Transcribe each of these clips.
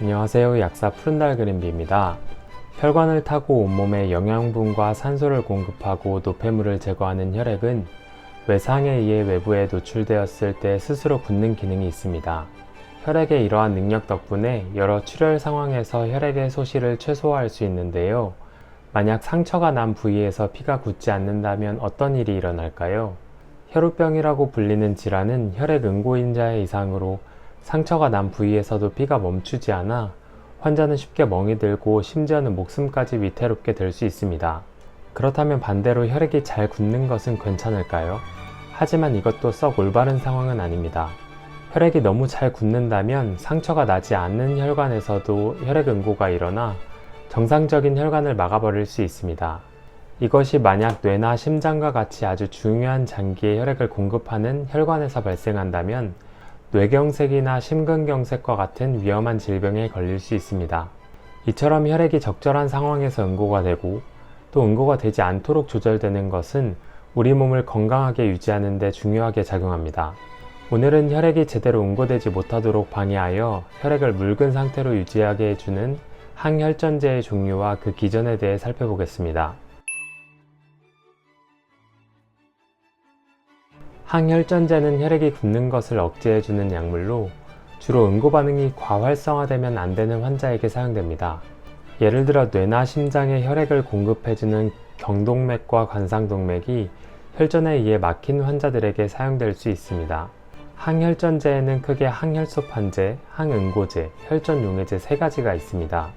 안녕하세요. 약사 푸른달 그린비입니다. 혈관을 타고 온몸에 영양분과 산소를 공급하고 노폐물을 제거하는 혈액은 외상에 의해 외부에 노출되었을 때 스스로 굳는 기능이 있습니다. 혈액의 이러한 능력 덕분에 여러 출혈 상황에서 혈액의 소실을 최소화할 수 있는데요. 만약 상처가 난 부위에서 피가 굳지 않는다면 어떤 일이 일어날까요? 혈우병이라고 불리는 질환은 혈액 응고인자의 이상으로 상처가 난 부위에서도 피가 멈추지 않아 환자는 쉽게 멍이 들고 심지어는 목숨까지 위태롭게 될 수 있습니다. 그렇다면 반대로 혈액이 잘 굳는 것은 괜찮을까요? 하지만 이것도 썩 올바른 상황은 아닙니다. 혈액이 너무 잘 굳는다면 상처가 나지 않는 혈관에서도 혈액 응고가 일어나 정상적인 혈관을 막아버릴 수 있습니다. 이것이 만약 뇌나 심장과 같이 아주 중요한 장기에 혈액을 공급하는 혈관에서 발생한다면 뇌경색이나 심근경색과 같은 위험한 질병에 걸릴 수 있습니다. 이처럼 혈액이 적절한 상황에서 응고가 되고 또 응고가 되지 않도록 조절되는 것은 우리 몸을 건강하게 유지하는 데 중요하게 작용합니다. 오늘은 혈액이 제대로 응고되지 못하도록 방해하여 혈액을 묽은 상태로 유지하게 해주는 항혈전제의 종류와 그 기전에 대해 살펴보겠습니다. 항혈전제는 혈액이 굳는 것을 억제해주는 약물로 주로 응고 반응이 과활성화되면 안 되는 환자에게 사용됩니다. 예를 들어 뇌나 심장에 혈액을 공급해주는 경동맥과 관상동맥이 혈전에 의해 막힌 환자들에게 사용될 수 있습니다. 항혈전제에는 크게 항혈소판제, 항응고제, 혈전용해제 세 가지가 있습니다.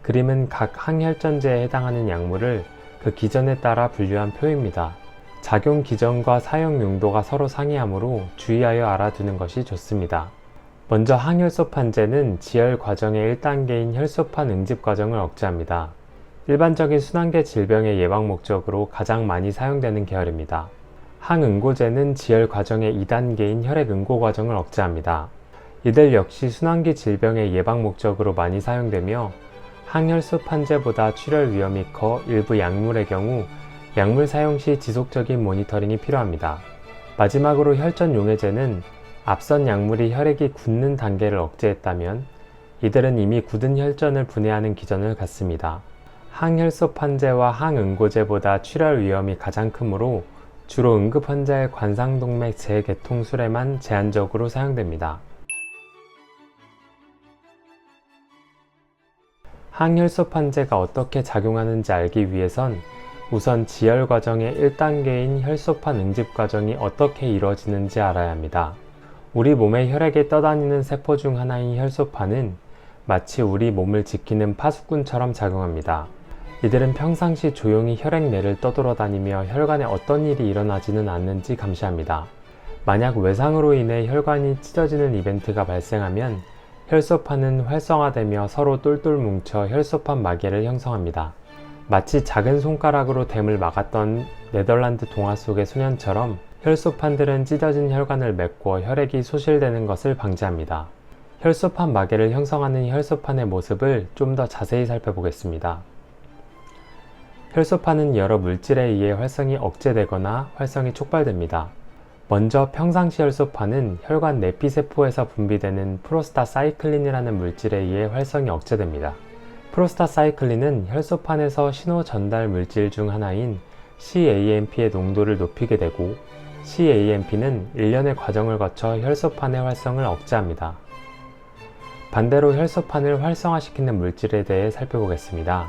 그림은 각 항혈전제에 해당하는 약물을 그 기전에 따라 분류한 표입니다. 작용 기전과 사용 용도가 서로 상이하므로 주의하여 알아두는 것이 좋습니다. 먼저 항혈소판제는 지혈 과정의 1단계인 혈소판 응집 과정을 억제합니다. 일반적인 순환계 질병의 예방 목적으로 가장 많이 사용되는 계열입니다. 항응고제는 지혈 과정의 2단계인 혈액 응고 과정을 억제합니다. 이들 역시 순환기 질병의 예방 목적으로 많이 사용되며 항혈소판제보다 출혈 위험이 커 일부 약물의 경우 약물 사용 시 지속적인 모니터링이 필요합니다. 마지막으로 혈전용해제는 앞선 약물이 혈액이 굳는 단계를 억제했다면 이들은 이미 굳은 혈전을 분해하는 기전을 갖습니다. 항혈소판제와 항응고제보다 출혈 위험이 가장 크므로 주로 응급 환자의 관상동맥 재개통 수레만 제한적으로 사용됩니다. 항혈소판제가 어떻게 작용하는지 알기 위해선 우선 지혈 과정의 1단계인 혈소판 응집 과정이 어떻게 이루어지는지 알아야 합니다. 우리 몸의 혈액에 떠다니는 세포 중 하나인 혈소판은 마치 우리 몸을 지키는 파수꾼처럼 작용합니다. 이들은 평상시 조용히 혈액 내를 떠돌아다니며 혈관에 어떤 일이 일어나지는 않는지 감시합니다. 만약 외상으로 인해 혈관이 찢어지는 이벤트가 발생하면 혈소판은 활성화되며 서로 똘똘 뭉쳐 혈소판 마개를 형성합니다. 마치 작은 손가락으로 댐을 막았던 네덜란드 동화 속의 소년처럼 혈소판들은 찢어진 혈관을 메꿔 혈액이 소실되는 것을 방지합니다. 혈소판 마개를 형성하는 혈소판의 모습을 좀 더 자세히 살펴보겠습니다. 혈소판은 여러 물질에 의해 활성이 억제되거나 활성이 촉발됩니다. 먼저 평상시 혈소판은 혈관 내피세포에서 분비되는 프로스타사이클린이라는 물질에 의해 활성이 억제됩니다. 프로스타사이클린은 혈소판에서 신호 전달 물질 중 하나인 CAMP의 농도를 높이게 되고 CAMP는 일련의 과정을 거쳐 혈소판의 활성을 억제합니다. 반대로 혈소판을 활성화시키는 물질에 대해 살펴보겠습니다.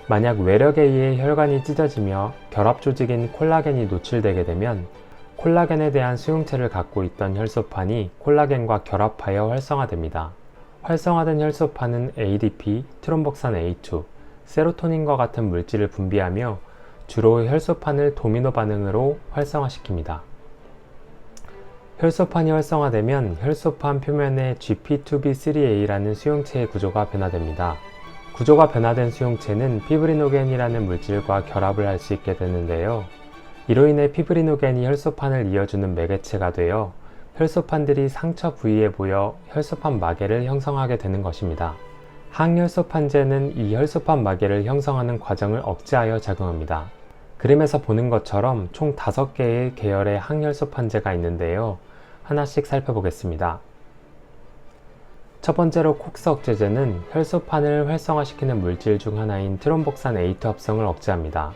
만약 외력에 의해 혈관이 찢어지며 결합 조직인 콜라겐이 노출되게 되면 콜라겐에 대한 수용체를 갖고 있던 혈소판이 콜라겐과 결합하여 활성화됩니다. 활성화된 혈소판은 ADP, 트롬복산 A2, 세로토닌과 같은 물질을 분비하며 주로 혈소판을 도미노 반응으로 활성화시킵니다. 혈소판이 활성화되면 혈소판 표면에 GP2B3A라는 수용체의 구조가 변화됩니다. 구조가 변화된 수용체는 피브리노겐이라는 물질과 결합을 할 수 있게 되는데요. 이로 인해 피브리노겐이 혈소판을 이어주는 매개체가 되어 혈소판들이 상처 부위에 모여 혈소판 마개를 형성하게 되는 것입니다. 항혈소판제는 이 혈소판 마개를 형성하는 과정을 억제하여 작용합니다. 그림에서 보는 것처럼 총 5개의 계열의 항혈소판제가 있는데요. 하나씩 살펴보겠습니다. 첫 번째로 콕스 억제제는 혈소판을 활성화시키는 물질 중 하나인 트롬복산 A2 합성을 억제합니다.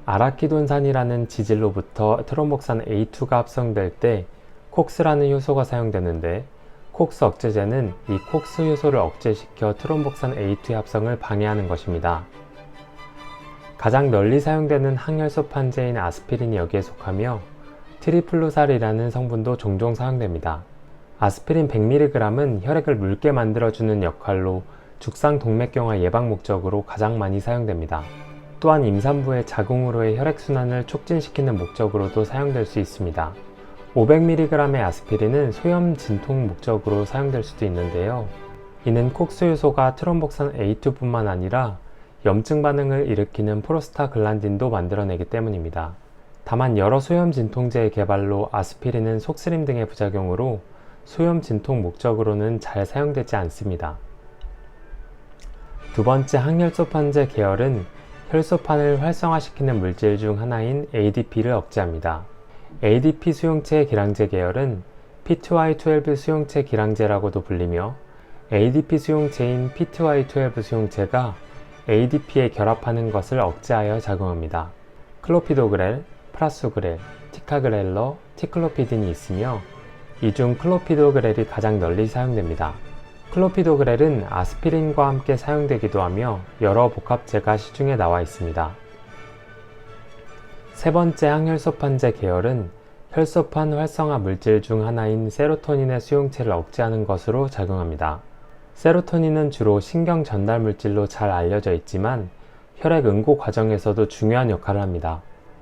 아라키돈산이라는 지질로부터 트롬복산 A2가 합성될 때 콕스라는 효소가 사용되는데, 콕스 억제제는 이 콕스 효소를 억제시켜 트롬복산 A2의 합성을 방해하는 것입니다. 가장 널리 사용되는 항혈소판제인 아스피린이 여기에 속하며 트리플루살이라는 성분도 종종 사용됩니다. 아스피린 100mg은 혈액을 묽게 만들어주는 역할로 죽상동맥경화 예방 목적으로 가장 많이 사용됩니다. 또한 임산부의 자궁으로의 혈액순환을 촉진시키는 목적으로도 사용될 수 있습니다. 500mg의 아스피린은 소염 진통 목적으로 사용될 수도 있는데요. 이는 콕스 효소가 트롬복산 A2뿐만 아니라 염증 반응을 일으키는 프로스타글란딘도 만들어내기 때문입니다. 다만 여러 소염 진통제의 개발로 아스피린은 속쓰림 등의 부작용으로 소염 진통 목적으로는 잘 사용되지 않습니다. 두 번째 항혈소판제 계열은 혈소판을 활성화시키는 물질 중 하나인 ADP를 억제합니다. ADP 수용체 기량제 계열은 P2Y12 수용체 기량제라고도 불리며, ADP 수용체인 P2Y12 수용체가 ADP에 결합하는 것을 억제하여 작용합니다. 클로피도그렐, 프라수그렐, 티카그렐러, 티클로피딘이 있으며 이 중 클로피도그렐이 가장 널리 사용됩니다. 클로피도그렐은 아스피린과 함께 사용되기도 하며 여러 복합제가 시중에 나와 있습니다. 세 번째 항혈소판제 계열은 혈소판 활성화 물질 중 하나인 세로토닌의 수용체를 억제하는 것으로 작용합니다. 세로토닌은 주로 신경 전달 물질로 잘 알려져 있지만 혈액 응고 과정에서도 중요한 역할을 합니다.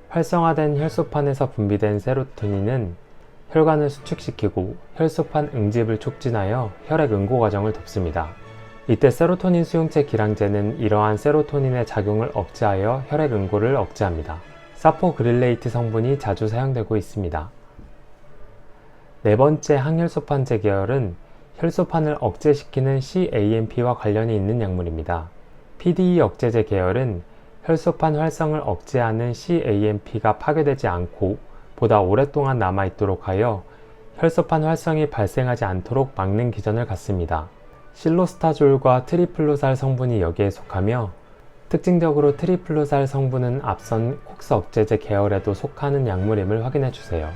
활성화된 혈소판에서 분비된 세로토닌은 혈관을 수축시키고 혈소판 응집을 촉진하여 혈액 응고 과정을 돕습니다. 이때 세로토닌 수용체 기량제는 이러한 세로토닌의 작용을 억제하여 혈액 응고를 억제합니다. 사포그릴레이트 성분이 자주 사용되고 있습니다. 네 번째 항혈소판제 계열은 혈소판을 억제시키는 CAMP와 관련이 있는 약물입니다. PDE 억제제 계열은 혈소판 활성을 억제하는 CAMP가 파괴되지 않고 보다 오랫동안 남아있도록 하여 혈소판 활성이 발생하지 않도록 막는 기전을 갖습니다. 실로스타졸과 트리플루살 성분이 여기에 속하며, 특징적으로 트리플루살 성분은 앞선 콕스 억제제 계열에도 속하는 약물임을 확인해 주세요.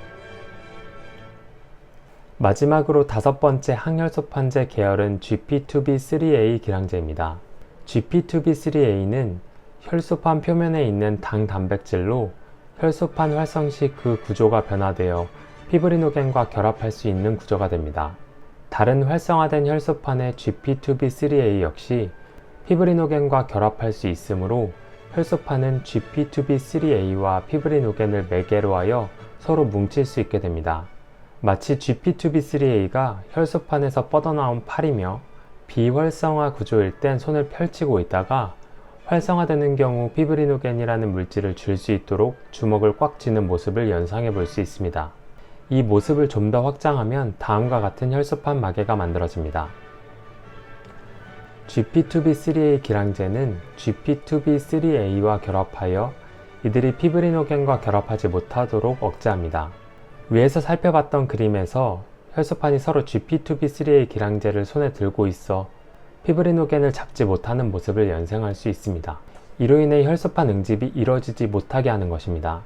마지막으로 다섯 번째 항혈소판제 계열은 GP2B3A 기량제입니다. GP2B3A는 혈소판 표면에 있는 당 단백질로 혈소판 활성 시 그 구조가 변화되어 피브리노겐과 결합할 수 있는 구조가 됩니다. 다른 활성화된 혈소판의 GP2B3A 역시 피브리노겐과 결합할 수 있으므로 혈소판은 GP2B3A와 피브리노겐을 매개로 하여 서로 뭉칠 수 있게 됩니다. 마치 GP2B3A가 혈소판에서 뻗어나온 팔이며 비활성화 구조일 땐 손을 펼치고 있다가 활성화되는 경우 피브리노겐이라는 물질을 줄 수 있도록 주먹을 꽉 쥐는 모습을 연상해 볼 수 있습니다. 이 모습을 좀 더 확장하면 다음과 같은 혈소판 마개가 만들어집니다. GP2B3A 기량제는 GP2B3A와 결합하여 이들이 피브리노겐과 결합하지 못하도록 억제합니다. 위에서 살펴봤던 그림에서 혈소판이 서로 GP2B3A 기량제를 손에 들고 있어 피브리노겐을 잡지 못하는 모습을 연상할 수 있습니다. 이로 인해 혈소판 응집이 이루어지지 못하게 하는 것입니다.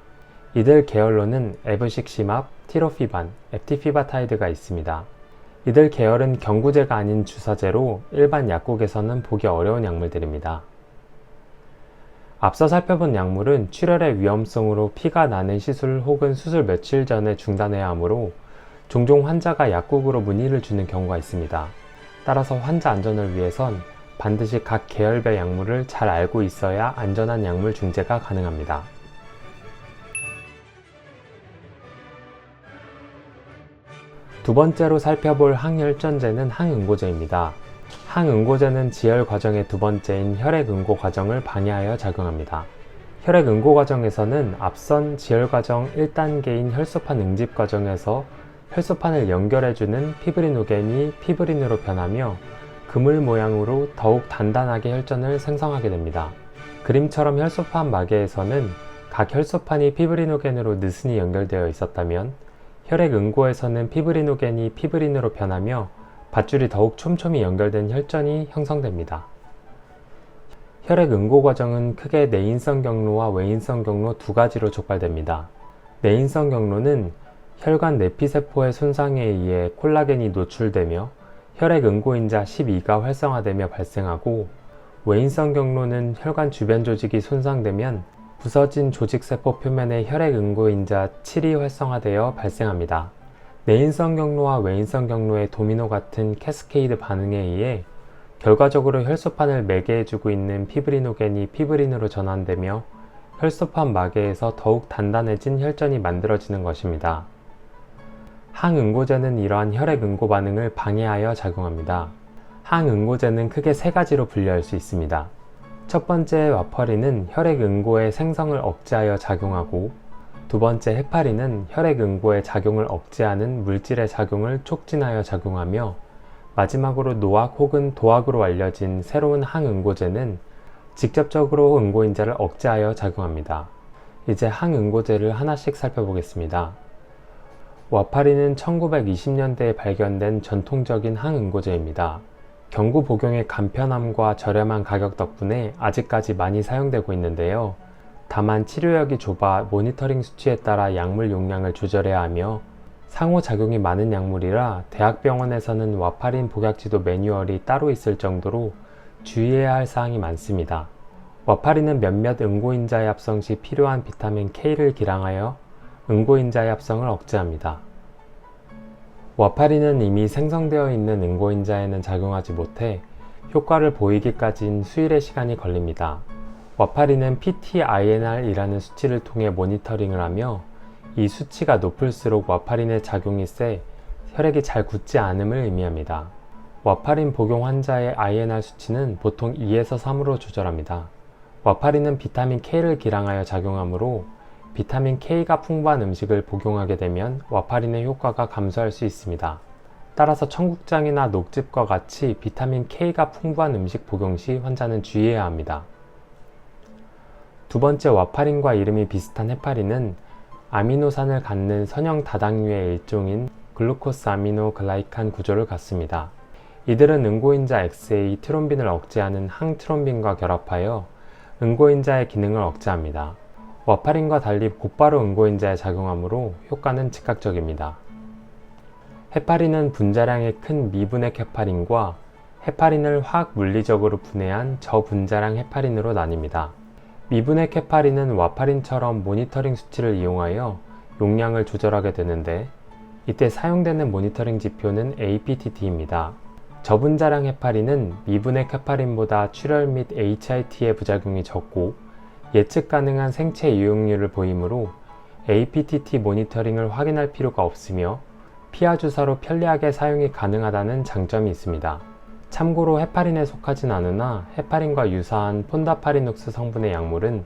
이들 계열로는 에브식시맙, 티로피반, 앱티피바타이드가 있습니다. 이들 계열은 경구제가 아닌 주사제로 일반 약국에서는 보기 어려운 약물들입니다. 앞서 살펴본 약물은 출혈의 위험성으로 피가 나는 시술 혹은 수술 며칠 전에 중단해야 하므로 종종 환자가 약국으로 문의를 주는 경우가 있습니다. 따라서 환자 안전을 위해선 반드시 각 계열별 약물을 잘 알고 있어야 안전한 약물 중재가 가능합니다. 두 번째로 살펴볼 항혈전제는 항응고제입니다. 항응고제는 지혈 과정의 두 번째인 혈액응고 과정을 방해하여 작용합니다. 혈액응고 과정에서는 앞선 지혈 과정 1단계인 혈소판 응집 과정에서 혈소판을 연결해주는 피브리노겐이 피브린으로 변하며 그물 모양으로 더욱 단단하게 혈전을 생성하게 됩니다. 그림처럼 혈소판 마개에서는 각 혈소판이 피브리노겐으로 느슨히 연결되어 있었다면 혈액 응고에서는 피브리노겐이 피브린으로 변하며 밧줄이 더욱 촘촘히 연결된 혈전이 형성됩니다. 혈액 응고 과정은 크게 내인성 경로와 외인성 경로 두 가지로 촉발됩니다. 내인성 경로는 혈관 내피세포의 손상에 의해 콜라겐이 노출되며 혈액 응고인자 12가 활성화되며 발생하고, 외인성 경로는 혈관 주변 조직이 손상되면 부서진 조직세포 표면에 혈액 응고인자 7이 활성화되어 발생합니다. 내인성 경로와 외인성 경로의 도미노 같은 캐스케이드 반응에 의해 결과적으로 혈소판을 매개해주고 있는 피브리노겐이 피브린으로 전환되며 혈소판 마개에서 더욱 단단해진 혈전이 만들어지는 것입니다. 항응고제는 이러한 혈액 응고 반응을 방해하여 작용합니다. 항응고제는 크게 세 가지로 분류할 수 있습니다. 첫 번째 와퍼린은 혈액 응고의 생성을 억제하여 작용하고, 두 번째 헤파린은 혈액 응고의 작용을 억제하는 물질의 작용을 촉진하여 작용하며, 마지막으로 노악 혹은 도악으로 알려진 새로운 항응고제는 직접적으로 응고인자를 억제하여 작용합니다. 이제 항응고제를 하나씩 살펴보겠습니다. 와파린은 1920년대에 발견된 전통적인 항응고제입니다. 경구 복용의 간편함과 저렴한 가격 덕분에 아직까지 많이 사용되고 있는데요. 다만 치료력이 좁아 모니터링 수치에 따라 약물 용량을 조절해야 하며, 상호작용이 많은 약물이라 대학병원에서는 와파린 복약지도 매뉴얼이 따로 있을 정도로 주의해야 할 사항이 많습니다. 와파린은 몇몇 응고인자의 합성 시 필요한 비타민 K를 기량하여 응고인자의 합성을 억제합니다. 와파린은 이미 생성되어 있는 응고인자에는 작용하지 못해 효과를 보이기까지는 수일의 시간이 걸립니다. 와파린은 PT-INR이라는 수치를 통해 모니터링을 하며, 이 수치가 높을수록 와파린의 작용이 세 혈액이 잘 굳지 않음을 의미합니다. 와파린 복용 환자의 INR 수치는 보통 2에서 3으로 조절합니다. 와파린은 비타민 K를 기량하여 작용하므로 비타민 K가 풍부한 음식을 복용하게 되면 와파린의 효과가 감소할 수 있습니다. 따라서 청국장이나 녹즙과 같이 비타민 K가 풍부한 음식 복용 시 환자는 주의해야 합니다. 두 번째, 와파린과 이름이 비슷한 헤파린은 아미노산을 갖는 선형 다당류의 일종인 글루코스 아미노 글라이칸 구조를 갖습니다. 이들은 응고인자 XA 트롬빈을 억제하는 항트롬빈과 결합하여 응고인자의 기능을 억제합니다. 와파린과 달리 곧바로 응고인자에 작용하므로 효과는 즉각적입니다. 헤파린은 분자량이 큰 미분액 헤파린과 헤파린을 화학 물리적으로 분해한 저분자량 헤파린으로 나뉩니다. 미분액 헤파린은 와파린처럼 모니터링 수치를 이용하여 용량을 조절하게 되는데, 이때 사용되는 모니터링 지표는 APTT입니다. 저분자량 헤파린은 미분액 헤파린보다 출혈 및 HIT의 부작용이 적고 예측 가능한 생체 유용률을 보이므로 APTT 모니터링을 확인할 필요가 없으며 피하 주사로 편리하게 사용이 가능하다는 장점이 있습니다. 참고로 헤파린에 속하진 않으나 헤파린과 유사한 폰다파리눅스 성분의 약물은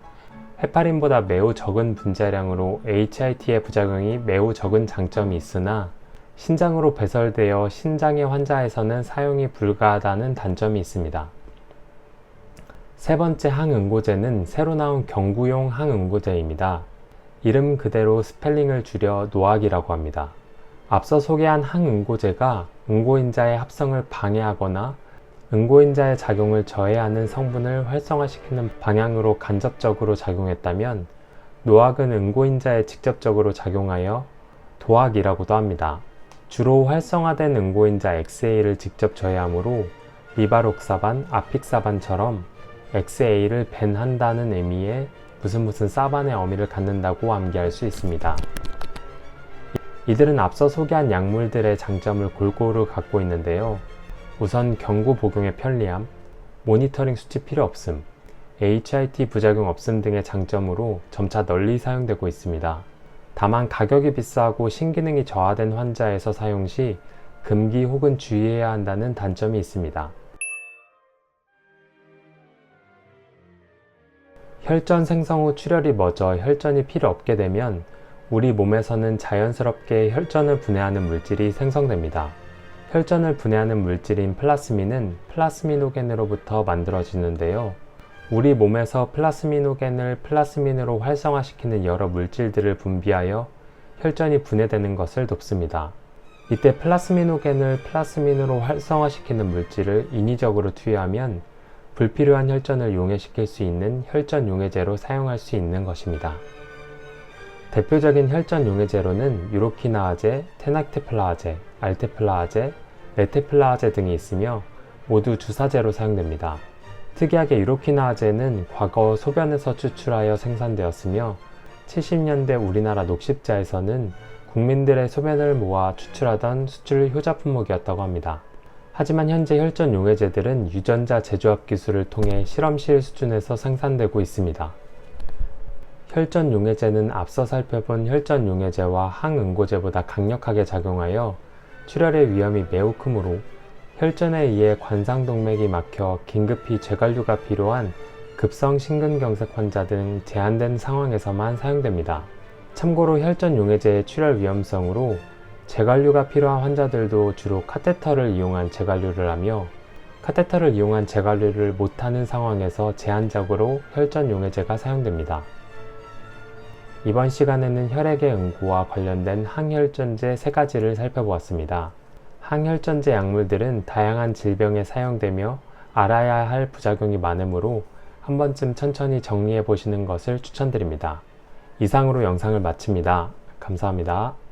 헤파린보다 매우 적은 분자량으로 HIT의 부작용이 매우 적은 장점이 있으나 신장으로 배설되어 신장의 환자에서는 사용이 불가하다는 단점이 있습니다. 세 번째 항응고제는 새로 나온 경구용 항응고제입니다. 이름 그대로 스펠링을 줄여 노악이라고 합니다. 앞서 소개한 항응고제가 응고인자의 합성을 방해하거나 응고인자의 작용을 저해하는 성분을 활성화시키는 방향으로 간접적으로 작용했다면, 노악은 응고인자에 직접적으로 작용하여 도악이라고도 합니다. 주로 활성화된 응고인자 XA를 직접 저해하므로 리바록사반, 아픽사반처럼 XA를 밴한다는 의미의 무슨 사반의 어미를 갖는다고 암기할 수 있습니다. 이들은 앞서 소개한 약물들의 장점을 골고루 갖고 있는데요. 우선 경구 복용의 편리함, 모니터링 수치 필요 없음, HIT 부작용 없음 등의 장점으로 점차 널리 사용되고 있습니다. 다만 가격이 비싸고 신기능이 저하된 환자에서 사용 시 금기 혹은 주의해야 한다는 단점이 있습니다. 혈전 생성 후 출혈이 멎어 혈전이 필요 없게 되면 우리 몸에서는 자연스럽게 혈전을 분해하는 물질이 생성됩니다. 혈전을 분해하는 물질인 플라스민은 플라스미노겐으로부터 만들어지는데요. 우리 몸에서 플라스미노겐을 플라스민으로 활성화시키는 여러 물질들을 분비하여 혈전이 분해되는 것을 돕습니다. 이때 플라스미노겐을 플라스민으로 활성화시키는 물질을 인위적으로 투여하면 불필요한 혈전을 용해시킬 수 있는 혈전 용해제로 사용할 수 있는 것입니다. 대표적인 혈전 용해제로는 유로키나아제, 테나테플라아제, 알테플라아제, 레테플라아제 등이 있으며 모두 주사제로 사용됩니다. 특이하게 유로키나아제는 과거 소변에서 추출하여 생산되었으며 70년대 우리나라 녹십자에서는 국민들의 소변을 모아 추출하던 수출 효자 품목이었다고 합니다. 하지만 현재 혈전 용해제들은 유전자 재조합 기술을 통해 실험실 수준에서 생산되고 있습니다. 혈전 용해제는 앞서 살펴본 혈전 용해제와 항응고제보다 강력하게 작용하여 출혈의 위험이 매우 크므로 혈전에 의해 관상동맥이 막혀 긴급히 재관류가 필요한 급성 심근경색 환자 등 제한된 상황에서만 사용됩니다. 참고로 혈전 용해제의 출혈 위험성으로 재관류가 필요한 환자들도 주로 카테터를 이용한 재관류를 하며 카테터를 이용한 재관류를 못하는 상황에서 제한적으로 혈전 용해제가 사용됩니다. 이번 시간에는 혈액의 응고와 관련된 항혈전제 3가지를 살펴보았습니다. 항혈전제 약물들은 다양한 질병에 사용되며 알아야 할 부작용이 많으므로 한 번쯤 천천히 정리해 보시는 것을 추천드립니다. 이상으로 영상을 마칩니다. 감사합니다.